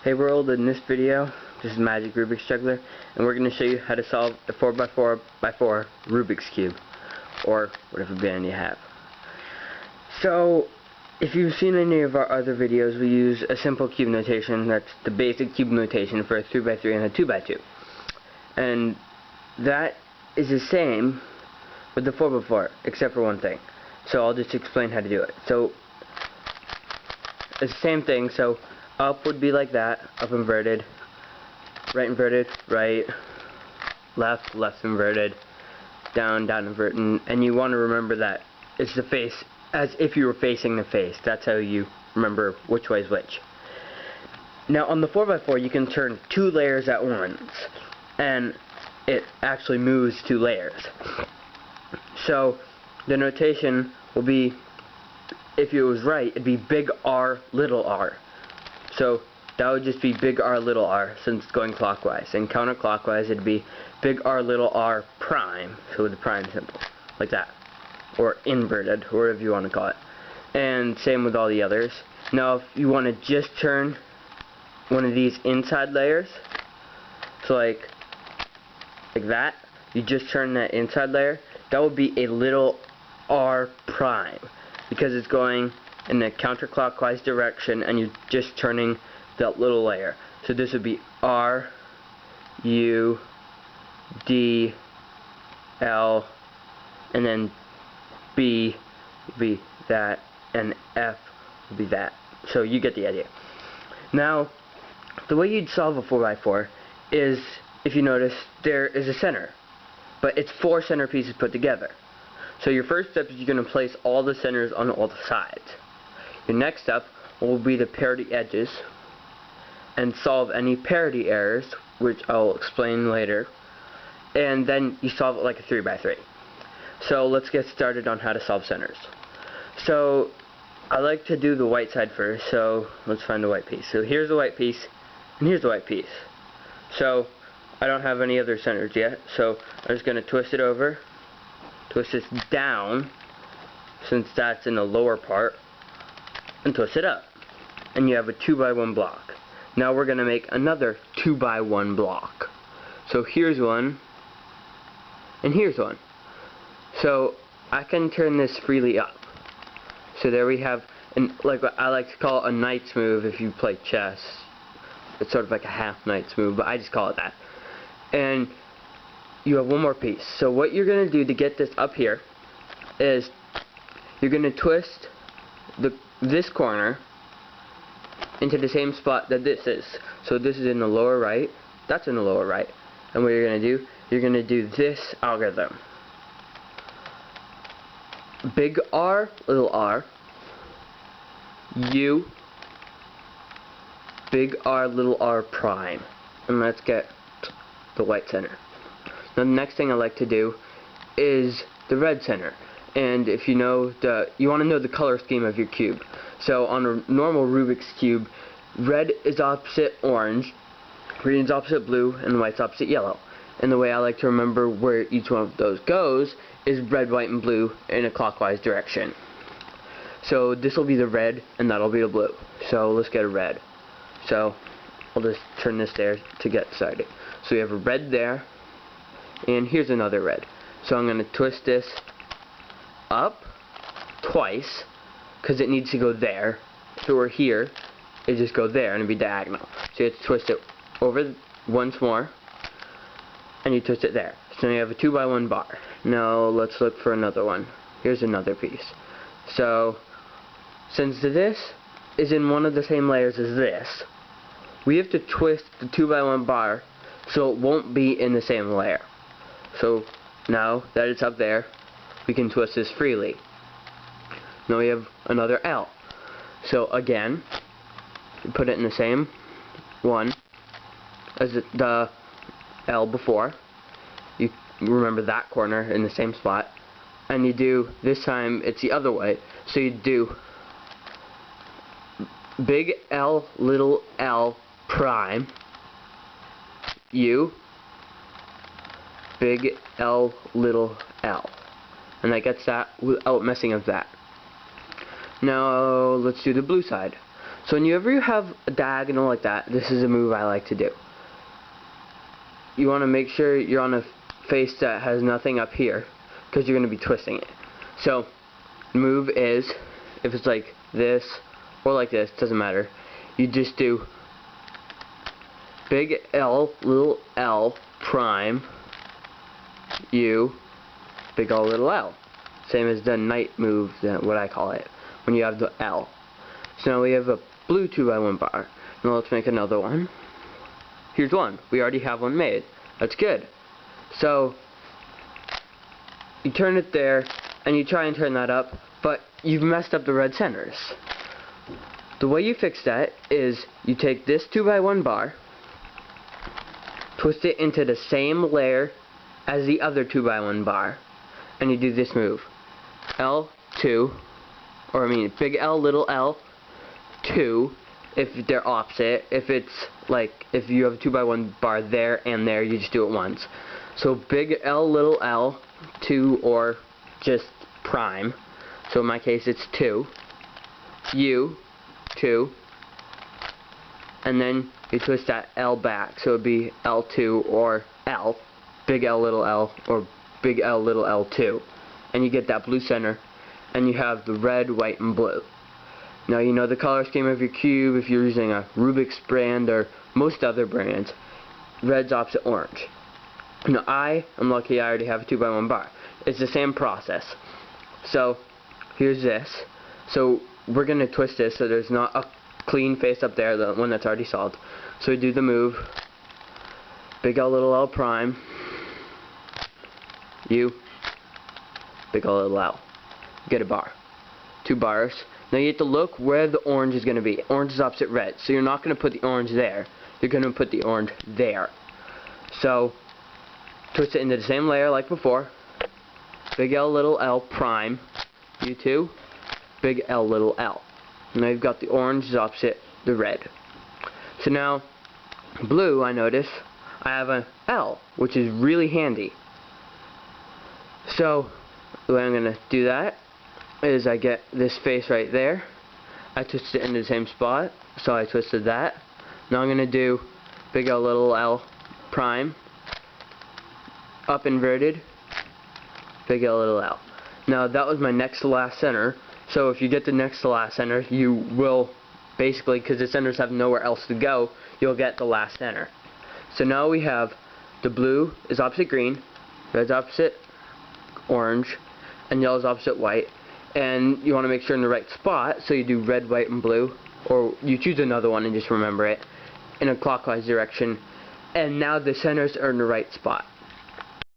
Hey world, in this video, this is Magic Rubik's Juggler, and we're going to show you how to solve a 4x4x4 Rubik's Cube, or whatever band you have. So, if you've seen any of our other videos, we use a simple cube notation. That's the basic cube notation for a 3x3 and a 2x2. And that is the same with the 4x4, except for one thing. So I'll just explain how to do it. So, it's the same thing. So up would be like that, up inverted, right, left, left inverted, down, down inverted, and you want to remember that it's the face as if you were facing the face. That's how you remember which way is which. Now on the 4x4 you can turn 2 layers at once, and it actually moves 2 layers. So the notation will be, if it was right, it'd be big R, little r. So that would just be big R, little r, since it's going clockwise. And counterclockwise, it'd be big R, little r prime, so with the prime symbol, like that. Or inverted, or whatever you want to call it. And same with all the others. Now, if you want to just turn one of these inside layers, so like that, you just turn that inside layer, that would be a little r prime, because it's going in the counterclockwise direction and you're just turning that little layer. So this would be R, U, D, L, and then B would be that, and F would be that. So you get the idea. Now, the way you'd solve a 4x4 is, if you notice, there is a center, but it's 4 center pieces put together. So your first step is you're going to place all the centers on all the sides. Your next step will be to pair the edges and solve any parity errors, which I'll explain later. And then you solve it like a 3x3. So let's get started on how to solve centers. So I like to do the white side first, so let's find the white piece. So here's the white piece, and here's the white piece. So I don't have any other centers yet, so I'm just going to twist it over, twist this down, since that's in the lower part, and twist it up. And you have a 2x1 block. Now we're going to make another 2x1 block. So here's one, and here's one. So I can turn this freely up. So there we have, like what I like to call a knight's move if you play chess. It's sort of like a half knight's move, but I just call it that. And you have one more piece. So what you're going to do to get this up here is you're going to twist this corner into the same spot that this is. So this is in the lower right, that's in the lower right. And what you're going to do, you're going to do this algorithm. Big R, little r, U, big R, little r prime. And let's get the white center. Now the next thing I like to do is the red center. And if you know, you want to know the color scheme of your cube. So on a normal Rubik's Cube, red is opposite orange, green is opposite blue, and white's opposite yellow. And the way I like to remember where each one of those goes is red, white, and blue in a clockwise direction. So this will be the red, and that'll be the blue. So let's get a red. So I'll just turn this there to get started. So we have a red there, and here's another red. So I'm going to twist this up twice, because it needs to go there. If it were here, it'd just go there and it'd be diagonal. So you have to twist it over once more, and you twist it there. So now you have a 2x1 bar. Now let's look for another one. Here's another piece. So since this is in one of the same layers as this, we have to twist the 2x1 bar so it won't be in the same layer. So now that it's up there, we can twist this freely. Now we have another L. So again, you put it in the same one as the L before. You remember that corner in the same spot. And you do, this time it's the other way. So you do big L, little l prime, U, big L, little l. And that gets that without messing up that. Now let's do the blue side. So whenever you have a diagonal like that, this is a move I like to do. You want to make sure you're on a face that has nothing up here, because you're going to be twisting it. So the move is, if it's like this or like this, doesn't matter, you just do big L, little L, prime, U, big L, little L. Same as the knight move, what I call it, when you have the L. So now we have a blue 2x1 bar. Now let's make another one. Here's one. We already have one made. That's good. So you turn it there, and you try and turn that up, but you've messed up the red centers. The way you fix that is you take this 2x1 bar, twist it into the same layer as the other 2x1 bar, and you do this move. L2, or I mean big L, little L, 2, if they're opposite. If it's like, if you have a 2x1 bar there and there, you just do it once. So big L, little L, 2, or just prime. So in my case it's 2. U, 2. And then you twist that L back, so it would be L2 or L, big L, little L, or big L, little L2. And you get that blue center, and you have the red, white, and blue. Now you know the color scheme of your cube. If you're using a Rubiks brand or most other brands, red's opposite orange. Now I'm lucky I already have a 2x1 bar. It's the same process. So here's this. So we're going to twist this so there's not a clean face up there, the one that's already solved. So we do the move, big L, little L, prime, U, big L, little L. Get a bar. 2 bars. Now you have to look where the orange is going to be. Orange is opposite red, so you're not going to put the orange there. You're going to put the orange there. So twist it into the same layer like before. Big L, little L, prime, U2, big L, little L. Now you've got the orange is opposite the red. So now blue, I notice I have an L, which is really handy. So the way I'm going to do that is I get this face right there. I twist it into the same spot, so I twisted that. Now I'm going to do big L, little L, prime, up inverted, big L, little L. Now that was my next to last center, so if you get the next to last center, you will basically, because the centers have nowhere else to go, you'll get the last center. So now we have the blue is opposite green, red's opposite orange, and yellow's opposite white. And you want to make sure in the right spot, so you do red, white, and blue, or you choose another one and just remember it, in a clockwise direction. And now the centers are in the right spot.